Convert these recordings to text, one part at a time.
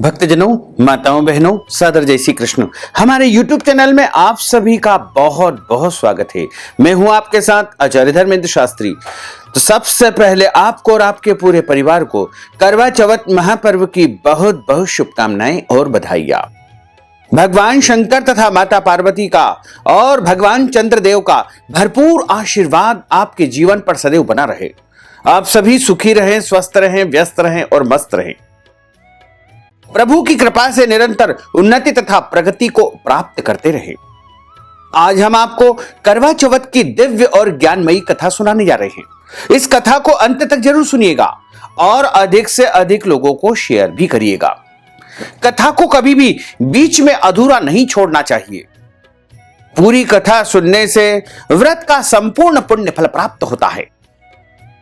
भक्तजनों, माताओं, बहनों, सादर जय श्री कृष्ण। हमारे YouTube चैनल में आप सभी का बहुत बहुत स्वागत है। मैं हूं आपके साथ आचार्य धर्मेंद्र शास्त्री। तो सबसे पहले आपको और आपके पूरे परिवार को करवा चौथ महापर्व की बहुत बहुत शुभकामनाएं और बधाइयां। भगवान शंकर तथा माता पार्वती का और भगवान चंद्रदेव का भरपूर आशीर्वाद आपके जीवन पर सदैव बना रहे। आप सभी सुखी रहें, स्वस्थ रहें, व्यस्त रहें और मस्त रहें। प्रभु की कृपा से निरंतर उन्नति तथा प्रगति को प्राप्त करते रहे। आज हम आपको करवा चौथ की दिव्य और ज्ञानमयी कथा सुनाने जा रहे हैं। इस कथा को अंत तक जरूर सुनिएगा और अधिक से अधिक लोगों को शेयर भी करिएगा। कथा को कभी भी बीच में अधूरा नहीं छोड़ना चाहिए। पूरी कथा सुनने से व्रत का संपूर्ण पुण्य फल प्राप्त होता है।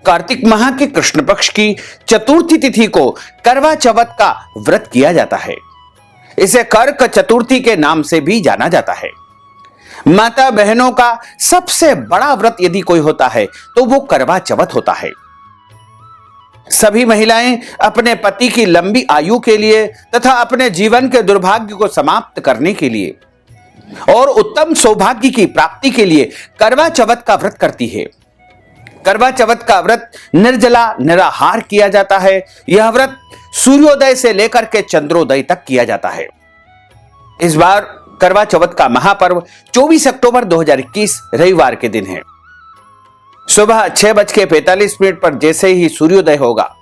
कार्तिक माह के कृष्ण पक्ष की चतुर्थी तिथि को करवा चौथ का व्रत किया जाता है। इसे कर्क चतुर्थी के नाम से भी जाना जाता है। माता बहनों का सबसे बड़ा व्रत यदि कोई होता है तो वो करवा चौथ होता है। सभी महिलाएं अपने पति की लंबी आयु के लिए तथा अपने जीवन के दुर्भाग्य को समाप्त करने के लिए और उत्तम सौभाग्य की प्राप्ति के लिए करवा चौथ का व्रत करती है। करवा चौथ का व्रत निर्जला निराहार किया जाता है। यह व्रत सूर्योदय से लेकर के चंद्रोदय तक किया जाता है। इस बार करवा चौथ का महापर्व 24 अक्टूबर 2021 रविवार के दिन है। सुबह 6:45 पर जैसे ही सूर्योदय होगा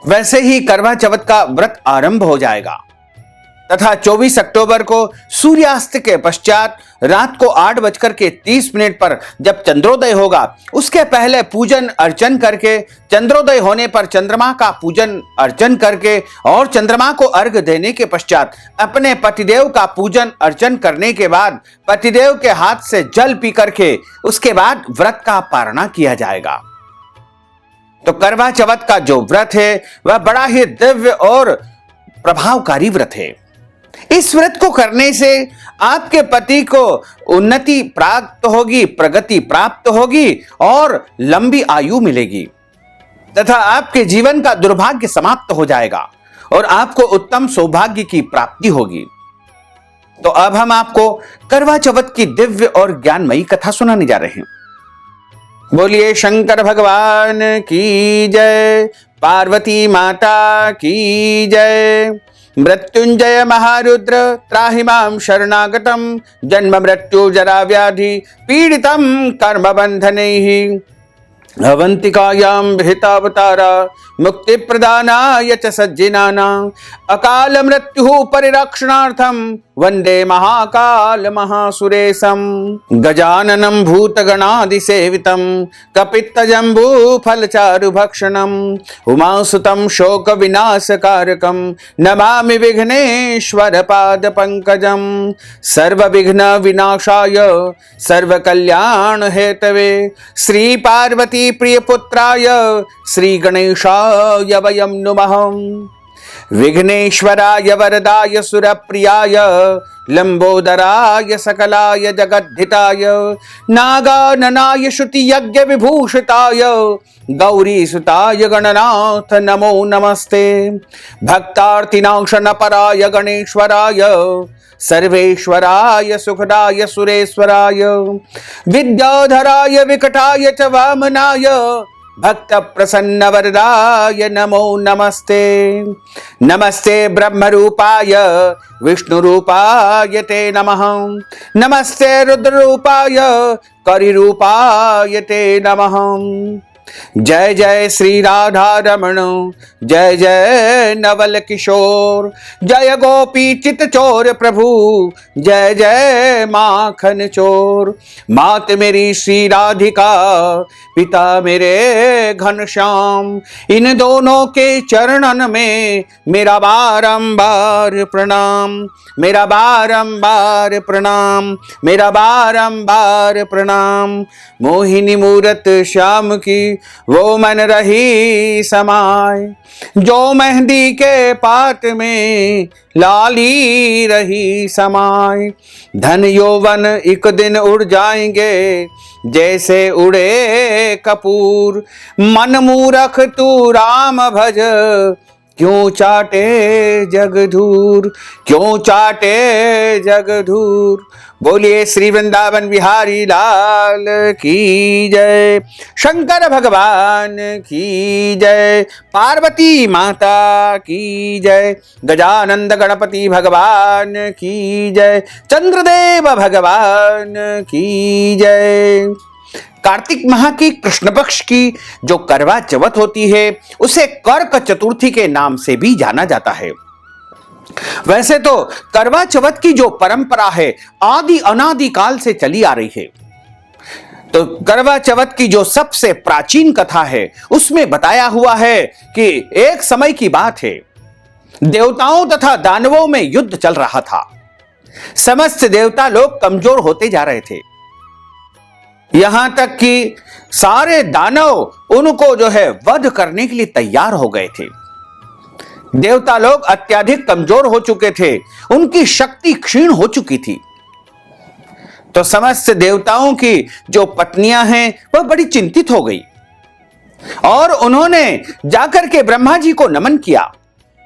वैसे ही करवा चौथ का व्रत आरंभ हो जाएगा तथा 24 अक्टूबर को सूर्यास्त के पश्चात रात को 8:30 पर जब चंद्रोदय होगा उसके पहले पूजन अर्चन करके, चंद्रोदय होने पर चंद्रमा का पूजन अर्चन करके और चंद्रमा को अर्घ देने के पश्चात अपने पतिदेव का पूजन अर्चन करने के बाद पतिदेव के हाथ से जल पी करके उसके बाद व्रत का पारणा किया जाएगा। तो करवा चौथ का जो व्रत है वह बड़ा ही दिव्य और प्रभावकारी व्रत है। इस व्रत को करने से आपके पति को उन्नति प्राप्त होगी, प्रगति प्राप्त होगी और लंबी आयु मिलेगी तथा आपके जीवन का दुर्भाग्य समाप्त हो जाएगा और आपको उत्तम सौभाग्य की प्राप्ति होगी। तो अब हम आपको करवा चौथ की दिव्य और ज्ञानमयी कथा सुनाने जा रहे हैं। बोलिए शंकर भगवान की जय, पार्वती माता की जय। मृत्युंजय महारुद्र त्राहि मां शरणागतम, जन्म मृत्यु जरा व्याधि पीड़ितम कर्म बंधनैः। अवंतिकायां विहितावतारा मुक्ति प्रदानाय च सज्जनानां, अकाल मृत्यु परिरक्षणार्थं वंदे महाकाल महासुरेशं। गजाननं भूतगणादि सेवितं कपित्तजम्बू फलचारु भक्षणं, उमासुतं शोक विनाशकारकं नमामि विघ्नेश्वर पाद पंकजं। सर्व विघ्न विनाशाय सर्व कल्याण हेतवे श्री पार्वती प्रिय पुत्राय श्री गणेशाय वयं नुमः। विघ्नेश्वराय वरदाय सुरप्रियाय लंबोदराय सकलाय जगद्धिताय नागाननाय श्रुति यज्ञ विभूषिताय गौरीसुताय गणनाथ नमो नमस्ते। भक्तार्तिनाशनपराय गणेश्वराय सर्वेश्वराय सुखदाय सुरेश्वराय विद्याधराय विकटाय च वामनाय भक्त प्रसन्न वरदाय नमो नमस्ते। नमस्ते ब्रह्म रूपाय विष्णु रूपाय ते नमः। नमस्ते रुद्र रूपाय करि रूपाय ते नमः। जय जय श्री राधा रमण, जय जय नवल किशोर, जय गोपी चित चोर प्रभु, जय जय माखन चोर। मात मेरी श्री राधिका, पिता मेरे घनश्याम, इन दोनों के चरणन में मेरा बारंबार प्रणाम, मेरा बारंबार प्रणाम, मेरा बारंबार प्रणाम। मोहिनी मूरत श्याम की वो मन रही समाय, जो मेहंदी के पात में लाली रही समाय। धन यौवन एक दिन उड़ जाएंगे जैसे उड़े कपूर, मन मूरख तू राम भज क्यों चाटे जगधूर, क्यों चाटे जगधूर। बोलिए श्री वृंदावन बिहारी लाल की जय, शंकर भगवान की जय, पार्वती माता की जय, गजानंद गणपति भगवान की जय, चंद्रदेव भगवान की जय। कार्तिक माह की कृष्ण पक्ष की जो करवा चौथ होती है उसे कर्क चतुर्थी के नाम से भी जाना जाता है। वैसे तो करवा चौथ की जो परंपरा है आदि अनादि काल से चली आ रही है। तो करवा चौथ की जो सबसे प्राचीन कथा है उसमें बताया हुआ है कि एक समय की बात है, देवताओं तथा दानवों में युद्ध चल रहा था। समस्त देवता लोग कमजोर होते जा रहे थे, यहां तक कि सारे दानव उनको जो है वध करने के लिए तैयार हो गए थे। देवता लोग अत्यधिक कमजोर हो चुके थे, उनकी शक्ति क्षीण हो चुकी थी। तो समस्त देवताओं की जो पत्नियां हैं वह बड़ी चिंतित हो गई और उन्होंने जाकर के ब्रह्मा जी को नमन किया।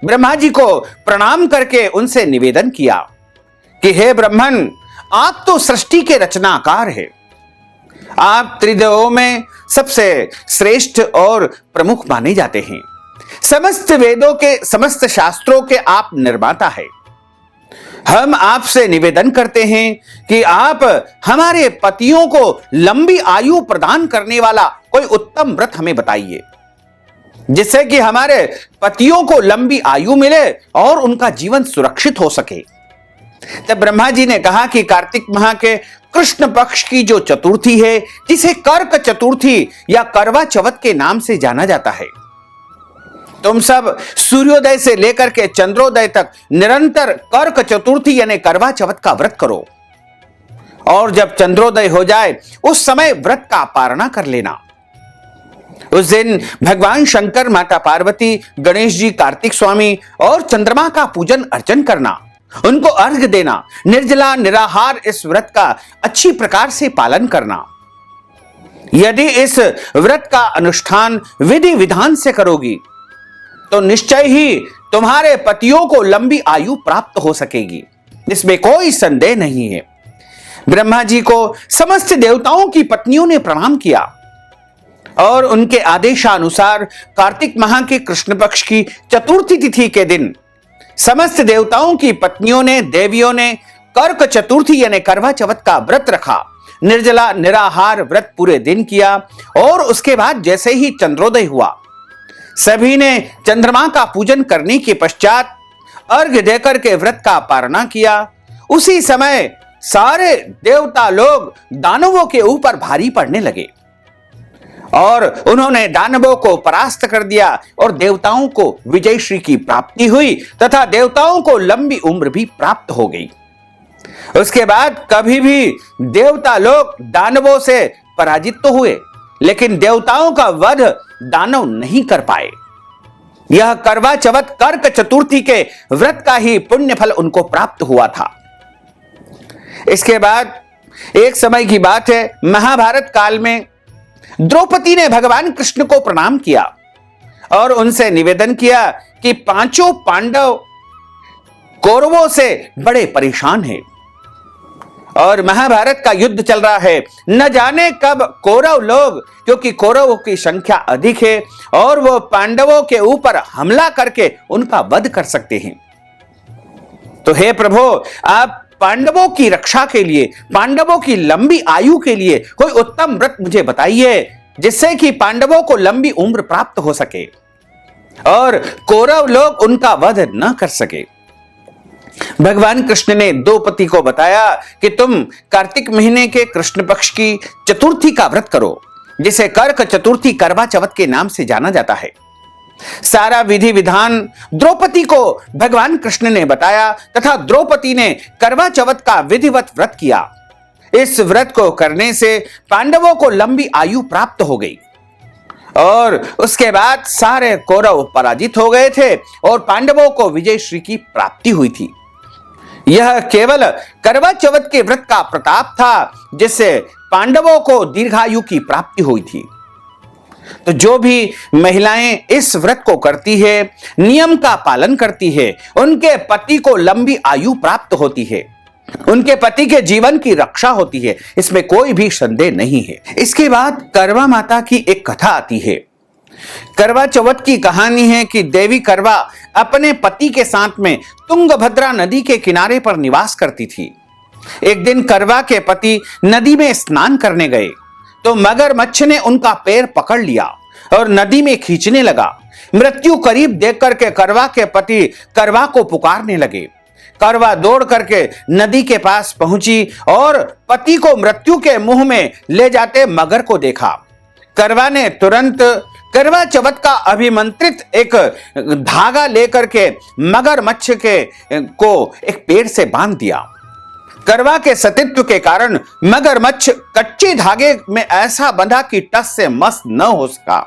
ब्रह्मा जी को प्रणाम करके उनसे निवेदन किया कि हे ब्रह्मन, आप तो सृष्टि के रचनाकार हैं, आप त्रिदेवों में सबसे श्रेष्ठ और प्रमुख माने जाते हैं, समस्त वेदों के समस्त शास्त्रों के आप निर्माता हैं। हम आपसे निवेदन करते हैं कि आप हमारे पतियों को लंबी आयु प्रदान करने वाला कोई उत्तम व्रत हमें बताइए, जिससे कि हमारे पतियों को लंबी आयु मिले और उनका जीवन सुरक्षित हो सके। तब ब्रह्मा जी ने कहा कि कार्तिक माह के कृष्ण पक्ष की जो चतुर्थी है, जिसे कर्क चतुर्थी या करवा चौथ के नाम से जाना जाता है, तुम सब सूर्योदय से लेकर के चंद्रोदय तक निरंतर कर्क चतुर्थी यानी करवा चौथ का व्रत करो और जब चंद्रोदय हो जाए उस समय व्रत का पारणा कर लेना। उस दिन भगवान शंकर, माता पार्वती, गणेश जी, कार्तिक स्वामी और चंद्रमा का पूजन अर्चन करना, उनको अर्घ्य देना, निर्जला निराहार इस व्रत का अच्छी प्रकार से पालन करना। यदि इस व्रत का अनुष्ठान विधि विधान से करोगी तो निश्चय ही तुम्हारे पतियों को लंबी आयु प्राप्त हो सकेगी, इसमें कोई संदेह नहीं है। ब्रह्मा जी को समस्त देवताओं की पत्नियों ने प्रणाम किया और उनके आदेशानुसार कार्तिक माह के कृष्ण पक्ष की चतुर्थी तिथि के दिन समस्त देवताओं की पत्नियों ने, देवियों ने कर्क चतुर्थी यानी करवा चौथ का व्रत रखा। निर्जला निराहार व्रत पूरे दिन किया और उसके बाद जैसे ही चंद्रोदय हुआ, सभी ने चंद्रमा का पूजन करने के पश्चात अर्घ्य देकर के व्रत का पारणा किया। उसी समय सारे देवता लोग दानवों के ऊपर भारी पड़ने लगे और उन्होंने दानवों को परास्त कर दिया और देवताओं को विजय श्री की प्राप्ति हुई तथा देवताओं को लंबी उम्र भी प्राप्त हो गई। उसके बाद कभी भी देवता लोग दानवों से पराजित तो हुए, लेकिन देवताओं का वध दानव नहीं कर पाए। यह करवा चौथ कर्क चतुर्थी के व्रत का ही पुण्य फल उनको प्राप्त हुआ था। इसके बाद एक समय की बात है, महाभारत काल में द्रौपदी ने भगवान कृष्ण को प्रणाम किया और उनसे निवेदन किया कि पांचों पांडव कौरवों से बड़े परेशान हैं और महाभारत का युद्ध चल रहा है। न जाने कब कौरव लोग, क्योंकि कौरवों की संख्या अधिक है और वो पांडवों के ऊपर हमला करके उनका वध कर सकते हैं। तो हे प्रभु, आप पांडवों की रक्षा के लिए, पांडवों की लंबी आयु के लिए कोई उत्तम व्रत मुझे बताइए, जिससे कि पांडवों को लंबी उम्र प्राप्त हो सके और कौरव लोग उनका वध न कर सके। भगवान कृष्ण ने द्रौपदी को बताया कि तुम कार्तिक महीने के कृष्ण पक्ष की चतुर्थी का व्रत करो, जिसे कर्क चतुर्थी करवा चौथ के नाम से जाना जाता है। सारा विधि विधान द्रौपदी को भगवान कृष्ण ने बताया तथा द्रौपदी ने करवा चौथ का विधिवत व्रत किया। इस व्रत को करने से पांडवों को लंबी आयु प्राप्त हो गई और उसके बाद सारे कौरव पराजित हो गए थे और पांडवों को विजय श्री की प्राप्ति हुई थी। यह केवल करवा चौथ के व्रत का प्रताप था, जिससे पांडवों को दीर्घायु की प्राप्ति हुई थी। तो जो भी महिलाएं इस व्रत को करती है, नियम का पालन करती है, उनके पति को लंबी आयु प्राप्त होती है, उनके पति के जीवन की रक्षा होती है, इसमें कोई भी संदेह नहीं है। इसके बाद करवा माता की एक कथा आती है। करवा चौथ की कहानी है कि देवी करवा अपने पति के साथ में तुंगभद्रा नदी के किनारे पर निवास करती थी। एक दिन करवा के पति नदी में स्नान करने गए तो मगरमच्छ ने उनका पैर पकड़ लिया और नदी में खींचने लगा। मृत्यु करीब देख करके करवा के पति करवा को पुकारने लगे। करवा दौड़ करके नदी के पास पहुंची और पति को मृत्यु के मुंह में ले जाते मगर को देखा। करवा ने तुरंत करवा चौथ का अभिमंत्रित एक धागा लेकर के मगरमच्छ को एक पेड़ से बांध दिया। करवा के सतीत्व के कारण मगरमच्छ कच्चे धागे में ऐसा बंधा कि टस से मस न हो सका।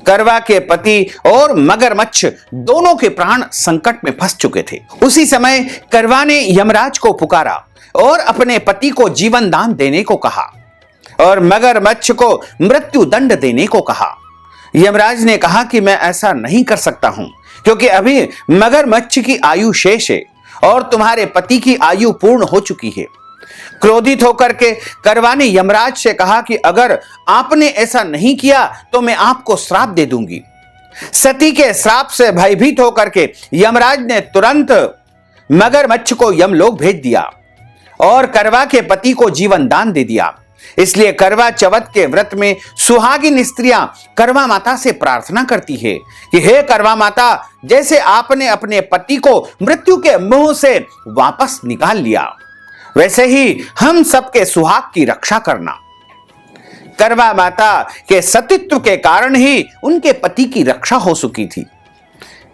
करवा के पति और मगरमच्छ दोनों के प्राण संकट में फंस चुके थे। उसी समय करवा ने यमराज को पुकारा और अपने पति को जीवन दान देने को कहा और मगरमच्छ को मृत्यु दंड देने को कहा। यमराज ने कहा कि मैं ऐसा नहीं कर सकता हूं, क्योंकि अभी मगरमच्छ की आयु शेष है और तुम्हारे पति की आयु पूर्ण हो चुकी है। क्रोधित होकर के करवा ने यमराज से कहा कि अगर आपने ऐसा नहीं किया तो मैं आपको श्राप दे दूंगी। सती के श्राप से भयभीत होकर के यमराज ने तुरंत मगरमच्छ को यमलोक भेज दिया और करवा के पति को जीवन दान दे दिया। इसलिए करवा चौथ के व्रत में सुहागिन स्त्रियां करवा माता से प्रार्थना करती है कि हे करवा माता, जैसे आपने अपने पति को मृत्यु के मुंह से वापस निकाल लिया, वैसे ही हम सबके सुहाग की रक्षा करना। करवा माता के सतीत्व के कारण ही उनके पति की रक्षा हो चुकी थी।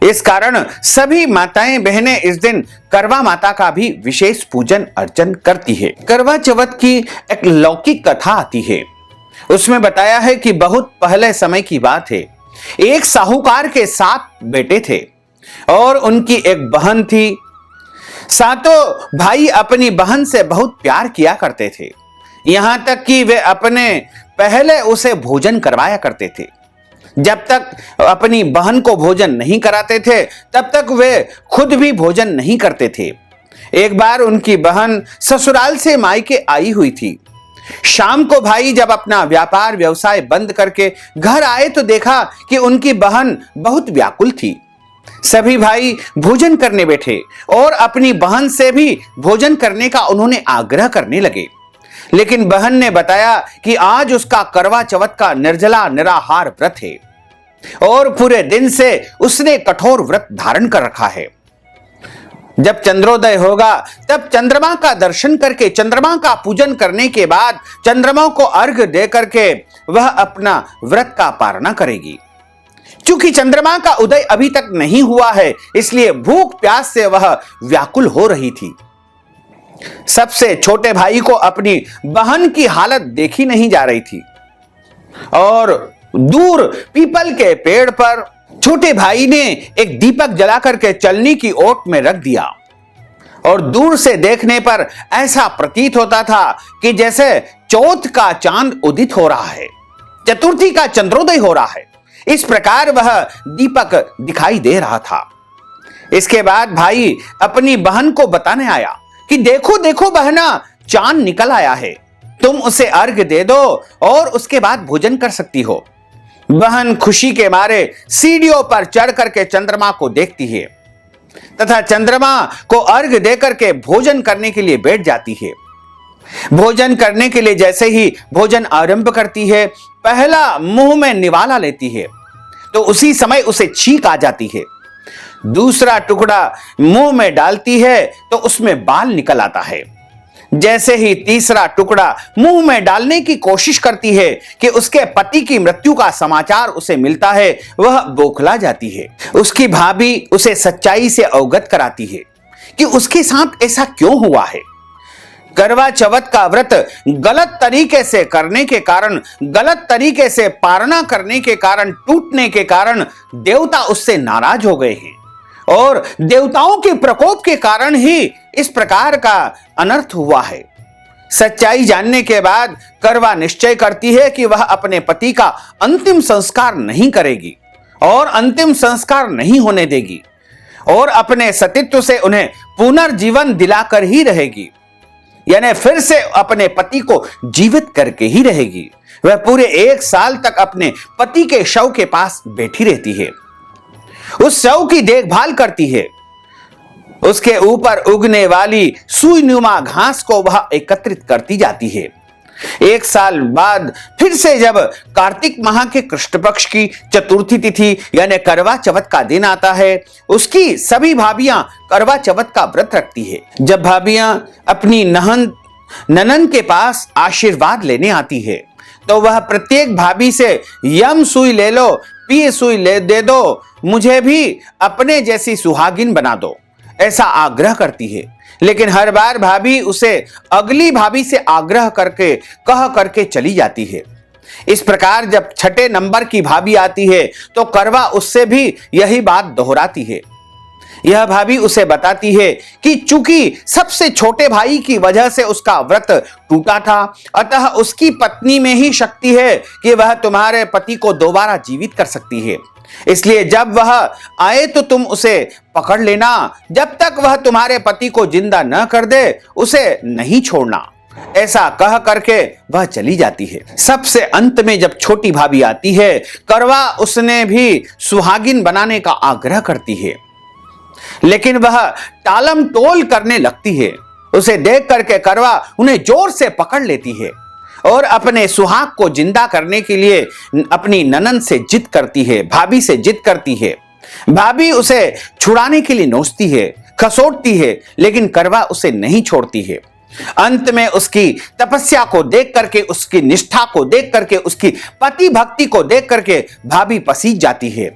इस कारण सभी माताएं बहनें इस दिन करवा माता का भी विशेष पूजन अर्चन करती है। करवा चौथ की एक लौकिक कथा आती है। उसमें बताया है कि बहुत पहले समय की बात है। एक साहूकार के 7 बेटे थे और उनकी एक बहन थी। सातों भाई अपनी बहन से बहुत प्यार किया करते थे, यहां तक कि वे अपने पहले उसे भोजन करवाया करते थे। जब तक अपनी बहन को भोजन नहीं कराते थे तब तक वे खुद भी भोजन नहीं करते थे। एक बार उनकी बहन ससुराल से मायके आई हुई थी। शाम को भाई जब अपना व्यापार व्यवसाय बंद करके घर आए तो देखा कि उनकी बहन बहुत व्याकुल थी। सभी भाई भोजन करने बैठे और अपनी बहन से भी भोजन करने का उन्होंने आग्रह करने लगे, लेकिन बहन ने बताया कि आज उसका करवा चौथ का निर्जला निराहार व्रत है और पूरे दिन से उसने कठोर व्रत धारण कर रखा है। जब चंद्रोदय होगा तब चंद्रमा का दर्शन करके, चंद्रमा का पूजन करने के बाद चंद्रमा को अर्घ्य दे करके वह अपना व्रत का पारणा करेगी। चूंकि चंद्रमा का उदय अभी तक नहीं हुआ है, इसलिए भूख प्यास से वह व्याकुल हो रही थी। सबसे छोटे भाई को अपनी बहन की हालत देखी नहीं जा रही थी और दूर पीपल के पेड़ पर छोटे भाई ने एक दीपक जला करके चलनी की ओट में रख दिया और दूर से देखने पर ऐसा प्रतीत होता था कि जैसे चौथ का चांद उदित हो रहा है, चतुर्थी का चंद्रोदय हो रहा है। इस प्रकार वह दीपक दिखाई दे रहा था। इसके बाद भाई अपनी बहन को बताने आया कि देखो देखो बहना, चांद निकल आया है, तुम उसे अर्घ्य दे दो और उसके बाद भोजन कर सकती हो। बहन खुशी के मारे सीढ़ियों पर चढ़ करके चंद्रमा को देखती है तथा चंद्रमा को अर्घ्य देकर के भोजन करने के लिए बैठ जाती है। भोजन करने के लिए जैसे ही भोजन आरंभ करती है, पहला मुंह में निवाला लेती है तो उसी समय उसे छींक आ जाती है। दूसरा टुकड़ा मुंह में डालती है तो उसमें बाल निकल आता है। जैसे ही तीसरा टुकड़ा मुंह में डालने की कोशिश करती है कि उसके पति की मृत्यु का समाचार उसे मिलता है, वह बौखला जाती है। उसकी भाभी उसे सच्चाई से अवगत कराती है कि उसके साथ ऐसा क्यों हुआ है। करवा चौथ का व्रत गलत तरीके से करने के कारण, गलत तरीके से पारणा करने के कारण, टूटने के कारण देवता उससे नाराज हो गए हैं और देवताओं के प्रकोप के कारण ही इस प्रकार का अनर्थ हुआ है। सच्चाई जानने के बाद करवा निश्चय करती है कि वह अपने पति का अंतिम संस्कार नहीं करेगी और अंतिम संस्कार नहीं होने देगी और अपने सतीत्व से उन्हें पुनर्जीवन दिलाकर ही रहेगी, यानी फिर से अपने पति को जीवित करके ही रहेगी। वह पूरे 1 साल तक अपने पति के शव के पास बैठी रहती है, उस शव की देखभाल करती है, उसके ऊपर उगने वाली सुईनुमा घास को वह एकत्रित करती जाती है। 1 साल बाद फिर से जब कार्तिक माह के कृष्ण पक्ष की चतुर्थी तिथि यानी करवा चौथ का दिन आता है, उसकी सभी भाभियां करवा चौथ का व्रत रखती है। जब भाभियां अपनी ननन के पास आशीर्वाद लेने आती है तो वह प्रत्येक भाभी से यम सुई ले लो, पी सुई ले दे दो, मुझे भी अपने जैसी सुहागिन बना दो, ऐसा आग्रह करती है। लेकिन हर बार भाभी उसे अगली भाभी से आग्रह करके कह करके चली जाती है। इस प्रकार जब 6ठे नंबर की भाभी आती है तो करवा उससे भी यही बात दोहराती है। यह भाभी उसे बताती है कि चूंकि सबसे छोटे भाई की वजह से उसका व्रत टूटा था, अतः उसकी पत्नी में ही शक्ति है कि वह तुम्हारे पति को दोबारा जीवित कर सकती है, इसलिए जब वह आए तो तुम उसे पकड़ लेना, जब तक वह तुम्हारे पति को जिंदा न कर दे उसे नहीं छोड़ना। ऐसा कह करके वह चली जाती है। सबसे अंत में जब छोटी भाभी आती है, करवा उसने भी सुहागिन बनाने का आग्रह करती है, लेकिन वह टालम टोल करने लगती है। उसे देख करके करवा उन्हें जोर से पकड़ लेती है और अपने सुहाग को जिंदा करने के लिए अपनी ननन से जिद करती है, भाभी से जिद करती है। भाभी उसे छुड़ाने के लिए नोचती है, खसोटती है, लेकिन करवा उसे नहीं छोड़ती है। अंत में उसकी तपस्या को देख करके, उसकी निष्ठा को देख करके, उसकी पति भक्ति को देख करके भाभी पसीज जाती है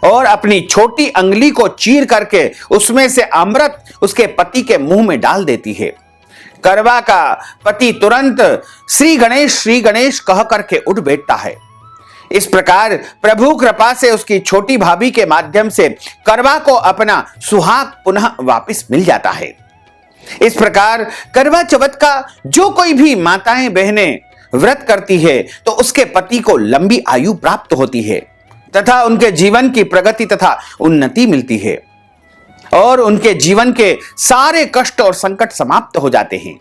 और अपनी छोटी अंगुली को चीर करके उसमें से अमृत उसके पति के मुंह में डाल देती है। करवा का पति तुरंत श्री गणेश कह करके उठ बैठता है। इस प्रकार प्रभु कृपा से उसकी छोटी भाभी के माध्यम से करवा को अपना सुहाग पुनः वापस मिल जाता है। इस प्रकार करवा चौथ का जो कोई भी माताएं बहनें व्रत करती है तो उसके पति को लंबी आयु प्राप्त होती है तथा उनके जीवन की प्रगति तथा उन्नति मिलती है और उनके जीवन के सारे कष्ट और संकट समाप्त हो जाते हैं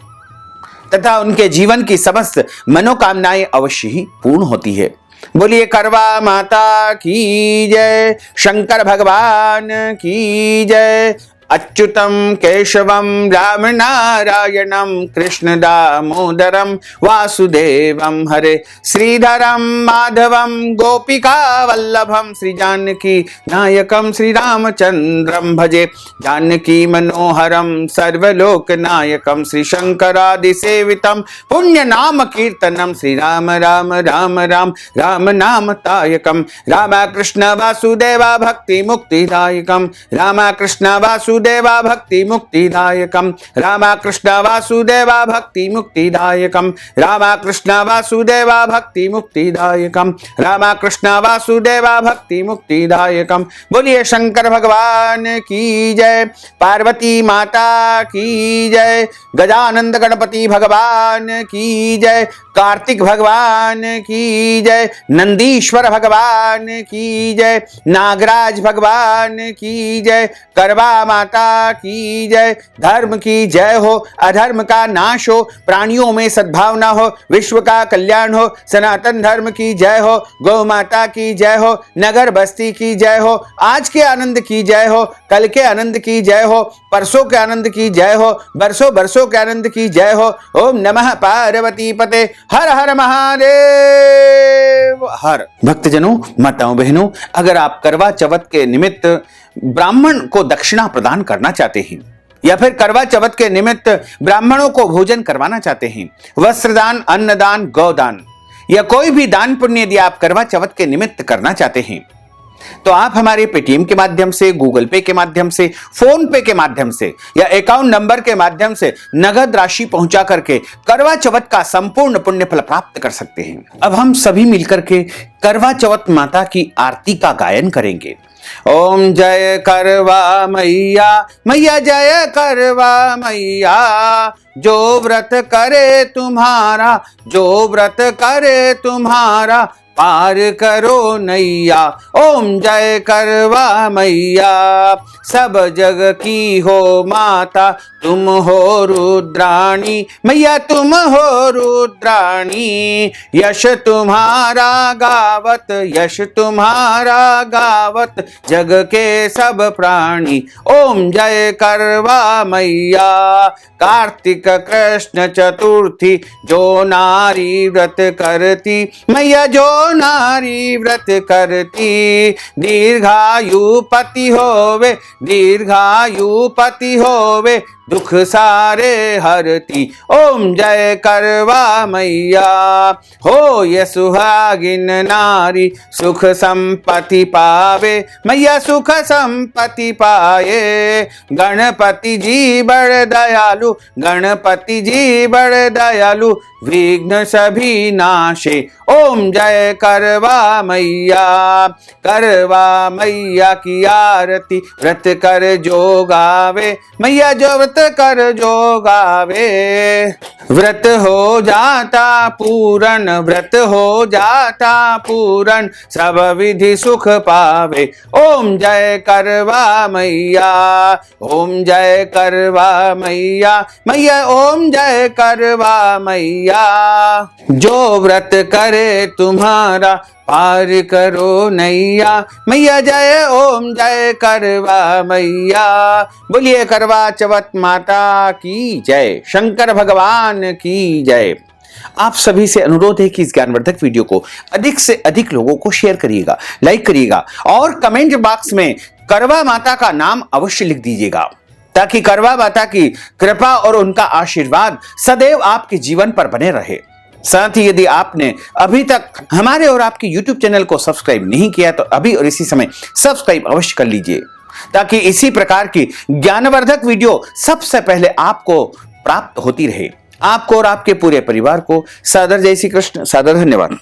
तथा उनके जीवन की समस्त मनोकामनाएं अवश्य ही पूर्ण होती है। बोलिए करवा माता की जय, शंकर भगवान की जय। अच्युतम केशवम राम नारायणम कृष्ण दामोदरम वासुदेवम हरे, श्रीधरम माधवम गोपिका वल्लभम, श्री जानकी नायकम श्री रामचंद्रम भजे, जानकी मनोहरम सर्वलोक नायकम, श्री शंकरादि सेवितम पुण्य नाम कीर्तनम, श्री राम राम राम राम राम नाम तायकम, रामा कृष्ण वासुदेवा भक्ति मुक्तिदायकम, रामा कृष्ण वासुदेवा भक्ति मुक्तिदायकम, रामा कृष्ण वासुदेवा भक्ति मुक्तिदायकम, रामा कृष्ण वासुदेवा भक्ति मुक्तिदायकम, रामा कृष्ण वासुदेवा भक्ति मुक्तिदायकम। बोलिए शंकर भगवान की जय, पार्वती माता की जय, गजानंद गणपति भगवान की जय, कार्तिक भगवान की जय, नंदीश्वर भगवान की जय, नागराज भगवान की जय, करवा माता की जय। धर्म की जय हो, अधर्म का नाश हो, प्राणियों में सद्भावना हो, विश्व का कल्याण हो, सनातन धर्म की जय हो, गौ माता की जय हो, नगर बस्ती की जय हो, आज के आनंद की जय हो, कल के आनंद की जय हो, परसों के आनंद की जय हो, बरसों बरसों के आनंद की जय हो। ओम नमः पार्वती पते, हर हर महादेव हर। भक्तजनों, माताओं बहनों, अगर आप करवा चौथ के निमित्त ब्राह्मण को दक्षिणा प्रदान करना चाहते हैं या फिर करवा चौथ के निमित्त ब्राह्मणों को भोजन करवाना चाहते हैं, वस्त्रदान, अन्नदान, गौदान या कोई भी दान पुण्य यदि आप करवा चौथ के निमित्त करना चाहते हैं तो आप हमारे पेटीएम के माध्यम से, गूगल पे के माध्यम से, फोन पे के माध्यम से या अकाउंट नंबर के माध्यम से नगद राशि पहुंचा करके करवा चौथ का संपूर्ण पुण्य फल प्राप्त कर सकते हैं। अब हम सभी मिलकर के करवा चौथ माता की आरती का गायन करेंगे। ओम जय करवा मैया, मैया जय करवा मैया। जो व्रत करे तुम्हारा, जो व्रत करे तुम्हारा, पार करो नैया। ओम जय करवा मैया। सब जग की हो माता, तुम हो रुद्राणी मैया, तुम हो रुद्राणी। यश तुम्हारा गावत, यश तुम्हारा गावत, जग के सब प्राणी। ओम जय करवा मैया। कार्तिक कृष्ण चतुर्थी, जो नारी व्रत करती मैया, जो नारी व्रत करती, दीर्घायु पति होवे, दीर्घायु पति होवे, दुख सारे हरती। ओम जय करवा मैया। हो ये सुहागिन नारी, सुख संपत्ति पावे मैया, सुख संपत्ति पाए। गणपति जी बड़ दयालु, गणपति जी बड़ दयालु, विघ्न सभी नाशे। ओम जय करवा मैया। करवा मैया की आरती, व्रत कर जो गावे मैया, जो व्रत कर जो गावे। व्रत हो जाता पूरन, व्रत हो जाता पूरन, सब विधि सुख पावे। ओम जय करवा मैया, ओम जय करवा मैया, मैया ओम जय करवा मैया। जो व्रत करे तुम्हारा, पार करो नैया मैया। जय ओम जय करवा मैया। बोलिए करवा चौथ माता की जय, शंकर भगवान की जय। आप सभी से अनुरोध है कि इस ज्ञानवर्धक वीडियो को अधिक से अधिक लोगों को शेयर करिएगा, लाइक करिएगा और कमेंट बॉक्स में करवा माता का नाम अवश्य लिख दीजिएगा, ताकि करवा माता की कृपा और उनका आशीर्वाद सदैव आपके जीवन पर बने रहे। साथ ही यदि आपने अभी तक हमारे और आपके YouTube चैनल को सब्सक्राइब नहीं किया तो अभी और इसी समय सब्सक्राइब अवश्य कर लीजिए, ताकि इसी प्रकार की ज्ञानवर्धक वीडियो सबसे पहले आपको प्राप्त होती रहे। आपको और आपके पूरे परिवार को सादर जय श्री कृष्ण, सादर धन्यवाद।